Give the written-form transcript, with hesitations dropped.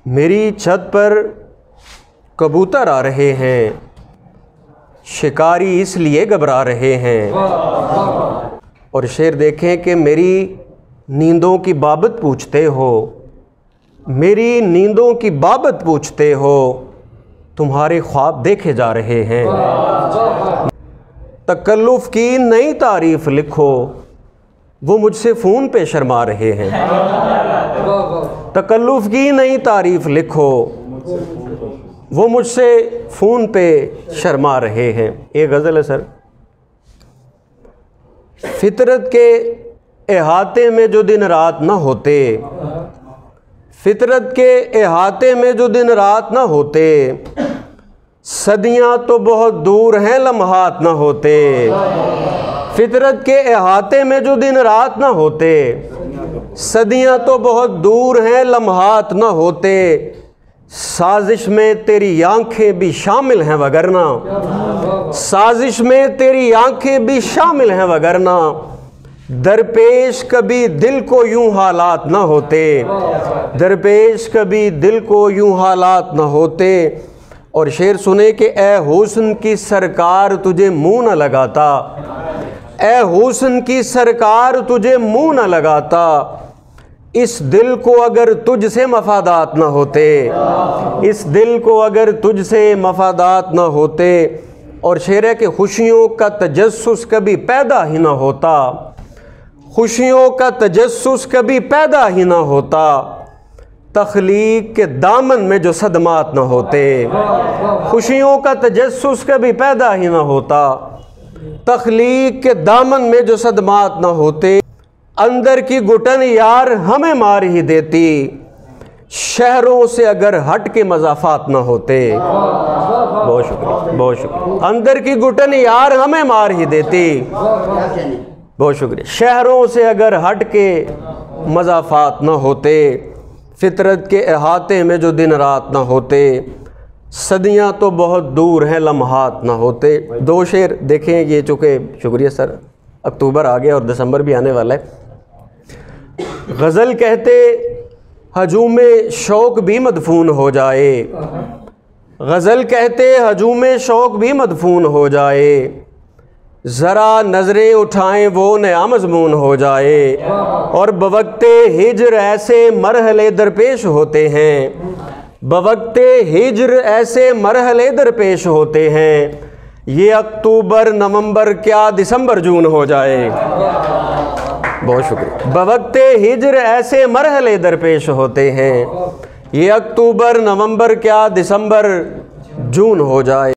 میری چھت پر کبوتر آ رہے ہیں، شکاری اس لیے گھبرا رہے ہیں۔ اور شعر دیکھیں کہ میری نیندوں کی بابت پوچھتے ہو، میری نیندوں کی بابت پوچھتے ہو، تمہارے خواب دیکھے جا رہے ہیں۔ تکلف کی نئی تعریف لکھو، وہ مجھ سے فون پہ شرما رہے ہیں۔ تکلف کی نئی تعریف لکھو، وہ مجھ سے فون پہ شرما رہے ہیں۔ ایک غزل ہے سر، فطرت کے احاطے میں جو دن رات نہ ہوتے، فطرت کے احاطے میں جو دن رات نہ ہوتے، صدیاں تو بہت دور ہیں لمحات نہ ہوتے۔ فطرت کے احاطے میں جو دن رات نہ ہوتے، صدیاں تو بہت دور ہیں لمحات نہ ہوتے، سازش میں تیری آنکھیں بھی شامل ہیں وگرنہ، سازش میں تیری آنکھیں بھی شامل ہیں وگرنہ، درپیش کبھی دل کو یوں حالات نہ ہوتے، درپیش کبھی دل کو یوں حالات نہ ہوتے۔ اور شعر سنے کہ اے حسن کی سرکار تجھے منہ نہ لگاتا، اے حسن کی سرکار تجھے منہ نہ لگاتا، اس دل کو اگر تجھ سے مفادات نہ ہوتے، اس دل کو اگر تجھ سے مفادات نہ ہوتے۔ اور شعر ہے کہ خوشیوں کا تجسس کبھی پیدا ہی نہ ہوتا، خوشیوں کا تجسس کبھی پیدا ہی نہ ہوتا، تخلیق کے دامن میں جو صدمات نہ ہوتے، خوشیوں کا تجسس کبھی پیدا ہی نہ ہوتا، تخلیق کے دامن میں جو صدمات نہ ہوتے۔ اندر کی گھٹن یار ہمیں مار ہی دیتی، شہروں سے اگر ہٹ کے مضافات نہ ہوتے۔ بہت شکریہ، بہت شکریہ۔ اندر کی گھٹن یار ہمیں مار ہی دیتی، بہت شکریہ، شہروں سے اگر ہٹ کے مضافات نہ ہوتے، فطرت کے احاطے میں جو دن رات نہ ہوتے، صدیاں تو بہت دور ہیں لمحات نہ ہوتے۔ دو شعر دیکھیں یہ، چونکہ شکریہ سر، اکتوبر آ گیا اور دسمبر بھی آنے والا ہے۔ غزل کہتے ہجوم شوق بھی مدفون ہو جائے، غزل کہتے ہجوم شوق بھی مدفون ہو جائے، ذرا نظریں اٹھائیں وہ نیا مضمون ہو جائے، اور بوقت ہجر ایسے مرحلے درپیش ہوتے ہیں، بوقت ہجر ایسے مرحلے درپیش ہوتے ہیں، یہ اکتوبر نومبر کیا دسمبر جون ہو جائے۔ بہت شکریہ۔ بوقت ہجر ایسے مرحلے درپیش ہوتے ہیں، یہ اکتوبر نومبر کیا دسمبر جون ہو جائے۔